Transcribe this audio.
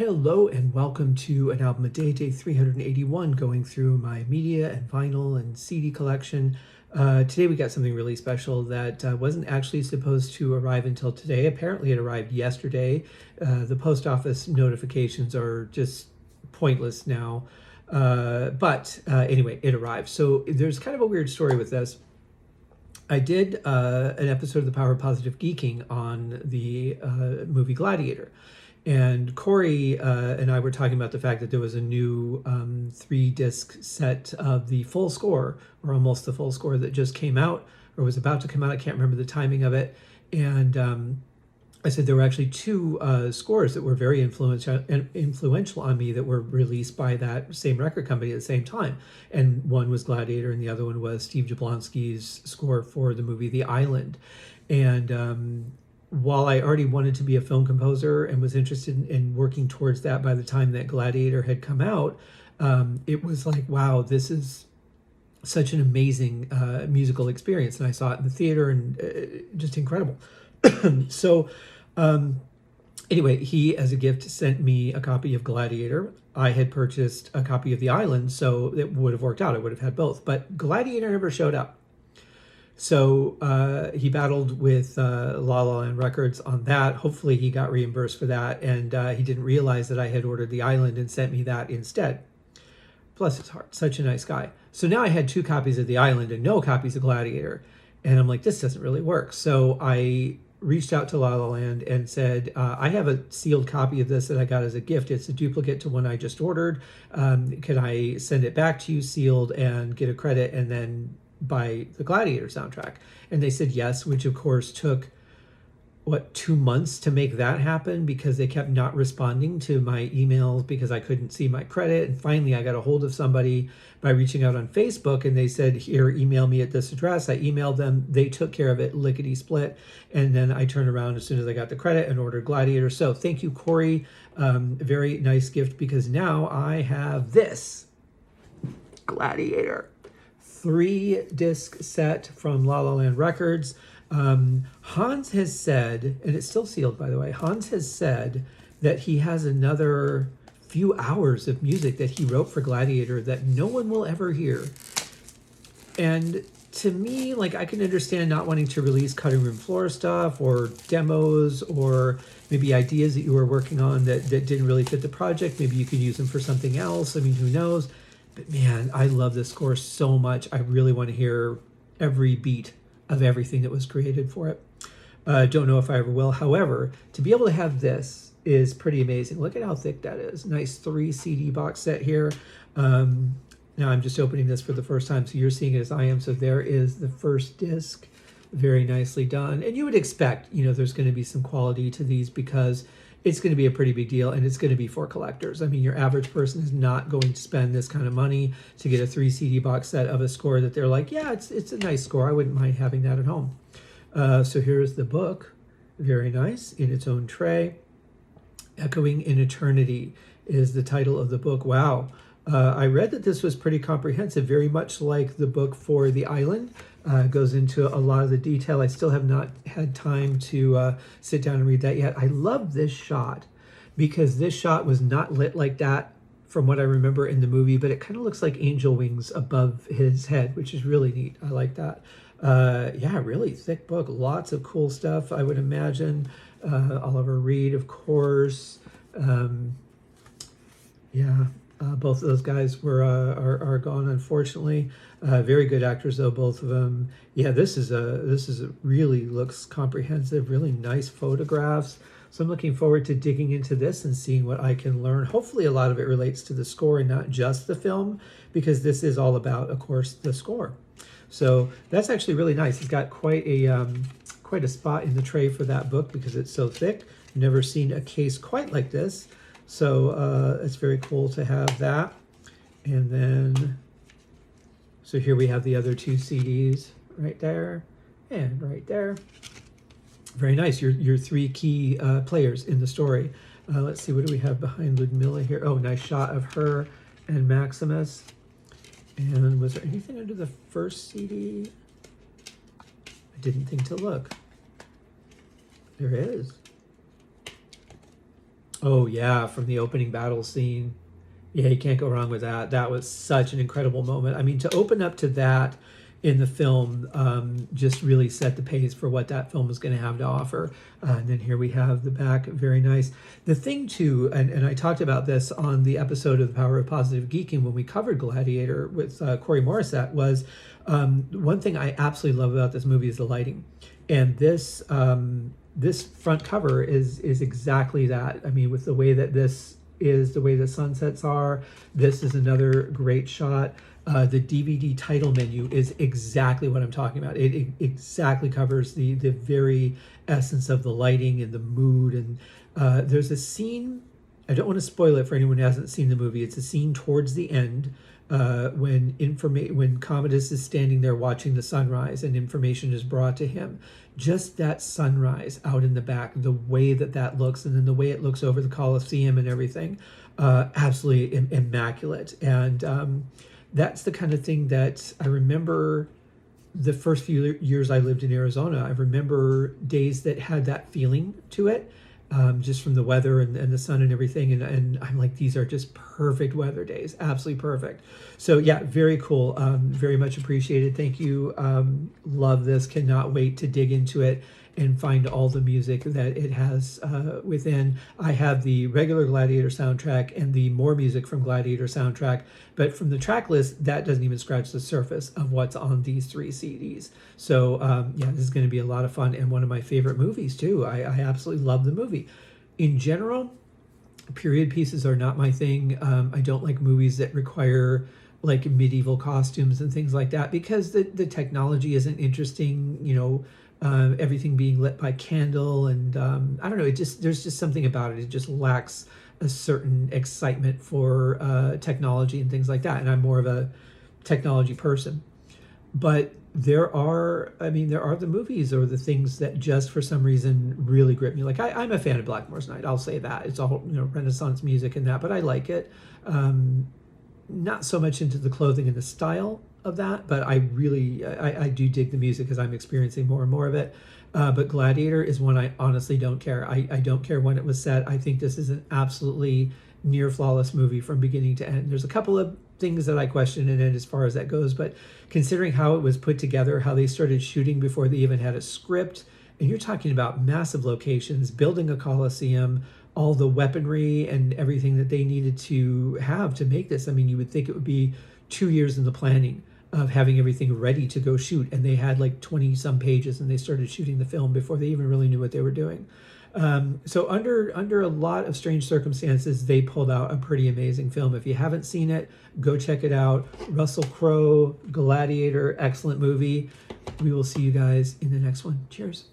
Hello and welcome to An Album a Day, day 381, going through my media and vinyl and CD collection. Today we got something really special that wasn't actually supposed to arrive until today. Apparently it arrived yesterday. The post office notifications are just pointless now. But anyway, it arrived. So there's kind of a weird story with this. I did an episode of The Power of Positive Geeking on the movie Gladiator. And Corey and I were talking about the fact that there was a new 3-disc set of the full score, or almost the full score, that just came out, or was about to come out. I can't remember the timing of it. And I said there were actually two scores that were very influential on me that were released by that same record company at the same time. And one was Gladiator, and the other one was Steve Jablonsky's score for the movie The Island. And while I already wanted to be a film composer and was interested in working towards that by the time that Gladiator had come out, it was like, wow, this is such an amazing musical experience. And I saw it in the theater, and just incredible. So anyway, he, as a gift, sent me a copy of Gladiator. I had purchased a copy of The Island, so it would have worked out. I would have had both. But Gladiator never showed up. So he battled with La La Land Records on that. Hopefully he got reimbursed for that, and he didn't realize that I had ordered The Island and sent me that instead. Bless his heart, such a nice guy. So now I had 2 copies of The Island and no copies of Gladiator, and I'm like, this doesn't really work. So I reached out to La La Land and said, I have a sealed copy of this that I got as a gift. It's a duplicate to one I just ordered. Can I send it back to you sealed and get a credit, and then buy the Gladiator soundtrack? And they said yes, which of course took 2 months to make that happen, because they kept not responding to my emails because I couldn't see my credit. And finally I got a hold of somebody by reaching out on Facebook, and they said, here, email me at this address. I emailed them, they took care of it lickety split, and then I turned around as soon as I got the credit and ordered Gladiator. So thank you, Corey. Very nice gift, because now I have this Gladiator 3-disc set from La La Land Records. Hans has said, and it's still sealed, by the way, Hans has said that he has another few hours of music that he wrote for Gladiator that no one will ever hear. And to me, like, I can understand not wanting to release cutting room floor stuff or demos, or maybe ideas that you were working on that didn't really fit the project. Maybe you could use them for something else. I mean, who knows? But man, I love this score so much. I really want to hear every beat of everything that was created for it. Don't know if I ever will. However, to be able to have this is pretty amazing. Look at how thick that is. Nice 3 CD box set here. Now I'm just opening this for the first time, so you're seeing it as I am. So there is the first disc. Very nicely done. And you would expect, there's going to be some quality to these, because it's going to be a pretty big deal, and it's going to be for collectors. I mean, your average person is not going to spend this kind of money to get a 3 CD box set of a score that they're like, yeah, it's a nice score. I wouldn't mind having that at home. So here's the book. Very nice in its own tray. Echoing in Eternity is the title of the book. Wow. I read that this was pretty comprehensive, very much like the book for The Island. Goes into a lot of the detail. I still have not had time to sit down and read that yet. I love this shot, because this shot was not lit like that from what I remember in the movie, but it kind of looks like angel wings above his head, which is really neat. I like that. Yeah, really thick book. Lots of cool stuff, I would imagine. Oliver Reed, of course. Yeah. Both of those guys are gone, unfortunately. Very good actors, though, both of them. Yeah, this is really looks comprehensive. Really nice photographs. So I'm looking forward to digging into this and seeing what I can learn. Hopefully, a lot of it relates to the score and not just the film, because this is all about, of course, the score. So that's actually really nice. It's got quite a spot in the tray for that book, because it's so thick. Never seen a case quite like this. So it's very cool to have that. And then, so here we have the other 2 CDs right there and right there. Very nice. Your 3 key players in the story. Let's see, what do we have behind Ludmilla here? Oh, nice shot of her and Maximus. And was there anything under the first CD? I didn't think to look. There is. Oh yeah, from the opening battle scene. Yeah, you can't go wrong with that. That was such an incredible moment. I mean, to open up to that in the film just really set the pace for what that film was going to have to offer. And then here we have the back, very nice. The thing too, and I talked about this on the episode of The Power of Positive Geeking when we covered Gladiator with Corey Morissette, was one thing I absolutely love about this movie is the lighting. And this front cover is exactly that. I mean, with the way that this is, the way the sunsets are, this is another great shot. The DVD title menu is exactly what I'm talking about. It exactly covers the very essence of the lighting and the mood. And there's a scene, I don't want to spoil it for anyone who hasn't seen the movie. It's a scene towards the end when Commodus is standing there watching the sunrise and information is brought to him. Just that sunrise out in the back, the way that looks, and then the way it looks over the Colosseum and everything, absolutely immaculate. And that's the kind of thing that I remember the first few years I lived in Arizona. I remember days that had that feeling to it, just from the weather and the sun and everything. And I'm like, these are just perfect weather days, absolutely perfect. So yeah, very cool. Very much appreciated. Thank you. Love this. Cannot wait to dig into it and find all the music that it has within. I have the regular Gladiator soundtrack and the more music from Gladiator soundtrack, but from the track list, that doesn't even scratch the surface of what's on these 3 CDs. So yeah, this is going to be a lot of fun and one of my favorite movies too. I absolutely love the movie. In general, period pieces are not my thing. I don't like movies that require like medieval costumes and things like that because the technology isn't interesting, you know. Everything being lit by candle, and I don't know. There's just something about it. It just lacks a certain excitement for technology and things like that. And I'm more of a technology person. But there are the movies or the things that just for some reason really grip me. Like I'm a fan of Blackmore's Night. I'll say that it's all Renaissance music and that, but I like it. Not so much into the clothing and the style of that, but I really I do dig the music because I'm experiencing more and more of it. But Gladiator is one I honestly don't care. I don't care when it was set. I think this is an absolutely near flawless movie from beginning to end. There's a couple of things that I question in it as far as that goes, but considering how it was put together, how they started shooting before they even had a script, and you're talking about massive locations, building a Colosseum, all the weaponry and everything that they needed to have to make this. I mean, you would think it would be 2 years in the planning of having everything ready to go shoot, and they had like 20 some pages and they started shooting the film before they even really knew what they were doing. So under a lot of strange circumstances, they pulled out a pretty amazing film. If you haven't seen it, go check it out. Russell Crowe, Gladiator, excellent movie. We will see you guys in the next one. Cheers.